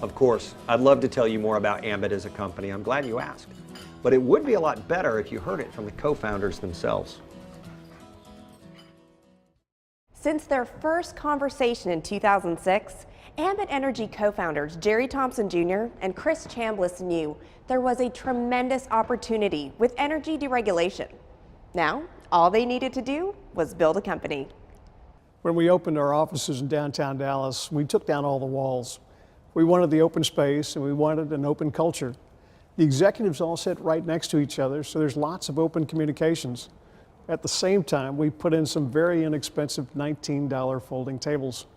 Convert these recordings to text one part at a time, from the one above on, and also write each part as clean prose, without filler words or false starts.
Of course, I'd love to tell you more about Ambit as a company. I'm glad you asked. But it would be a lot better if you heard it from the co-founders themselves. Since their first conversation in 2006, Ambit Energy co-founders Jerry Thompson Jr. and Chris Chambliss knew there was a tremendous opportunity with energy deregulation. Now, all they needed to do was build a company. When we opened our offices in downtown Dallas, we took down all the walls. We wanted the open space and we wanted an open culture. The executives all sit right next to each other, so there's lots of open communications. At the same time, we put in some very inexpensive $19 folding tables.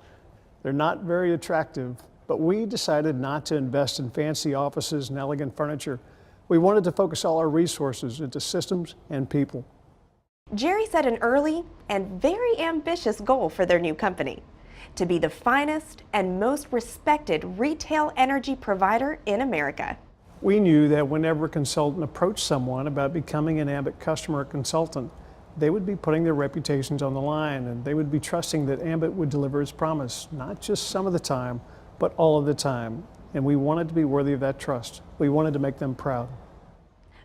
They're not very attractive, but we decided not to invest in fancy offices and elegant furniture. We wanted to focus all our resources into systems and people. Jerry set an early and very ambitious goal for their new company: to be the finest and most respected retail energy provider in America. We knew that whenever a consultant approached someone about becoming an Ambit customer or consultant, they would be putting their reputations on the line, and they would be trusting that Ambit would deliver its promise, not just some of the time, but all of the time. And we wanted to be worthy of that trust. We wanted to make them proud.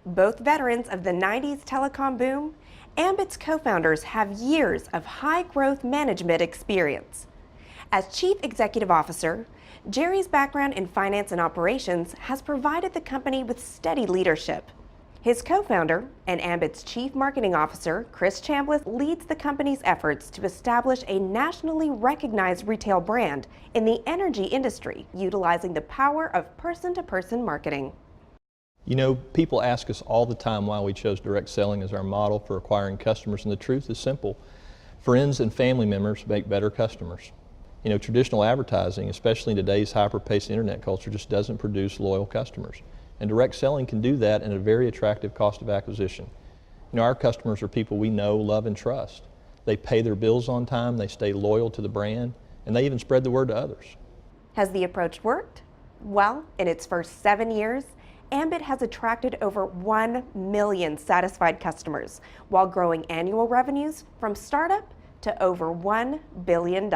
Both veterans of the 90s telecom boom, Ambit's co-founders have years of high-growth management experience. As Chief Executive Officer, Jerry's background in finance and operations has provided the company with steady leadership. His co-founder and Ambit's Chief Marketing Officer, Chris Chambliss, leads the company's efforts to establish a nationally recognized retail brand in the energy industry, utilizing the power of person-to-person marketing. You know, people ask us all the time why we chose direct selling as our model for acquiring customers, and the truth is simple. Friends and family members make better customers. You know, traditional advertising, especially in today's hyper-paced internet culture, just doesn't produce loyal customers. And direct selling can do that at a very attractive cost of acquisition. You know, our customers are people we know, love, and trust. They pay their bills on time, they stay loyal to the brand, and they even spread the word to others. Has the approach worked? Well, in its first 7 years, Ambit has attracted over 1 million satisfied customers, while growing annual revenues from startup to over $1 billion.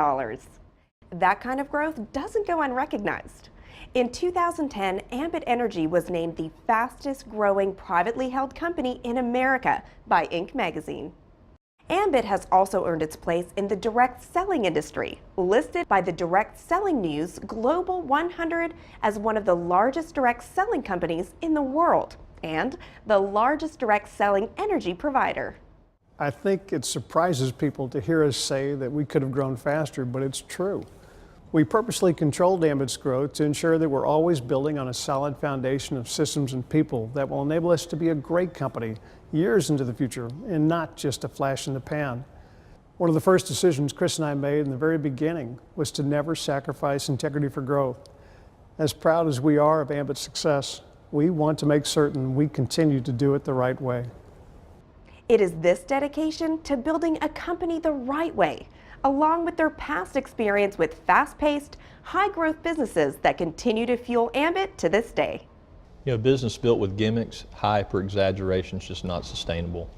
That kind of growth doesn't go unrecognized. In 2010, Ambit Energy was named the fastest growing privately held company in America by Inc. magazine. Ambit has also earned its place in the direct selling industry, listed by the Direct Selling News Global 100 as one of the largest direct selling companies in the world and the largest direct selling energy provider. I think it surprises people to hear us say that we could have grown faster, but it's true. We purposely controlled Ambit's growth to ensure that we're always building on a solid foundation of systems and people that will enable us to be a great company years into the future and not just a flash in the pan. One of the first decisions Chris and I made in the very beginning was to never sacrifice integrity for growth. As proud as we are of Ambit's success, we want to make certain we continue to do it the right way. It is this dedication to building a company the right way, along with their past experience with fast-paced, high-growth businesses that continue to fuel Ambit to this day. You know, a business built with gimmicks, hype, or exaggeration is just not sustainable.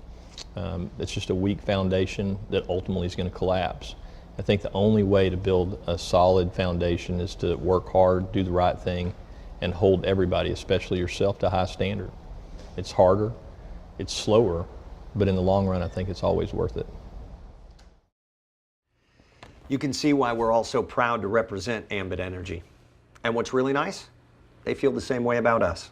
It's just a weak foundation that ultimately is going to collapse. I think the only way to build a solid foundation is to work hard, do the right thing, and hold everybody, especially yourself, to a high standard. It's harder, it's slower, but in the long run, I think it's always worth it. You can see why we're all so proud to represent Ambit Energy. And what's really nice, they feel the same way about us.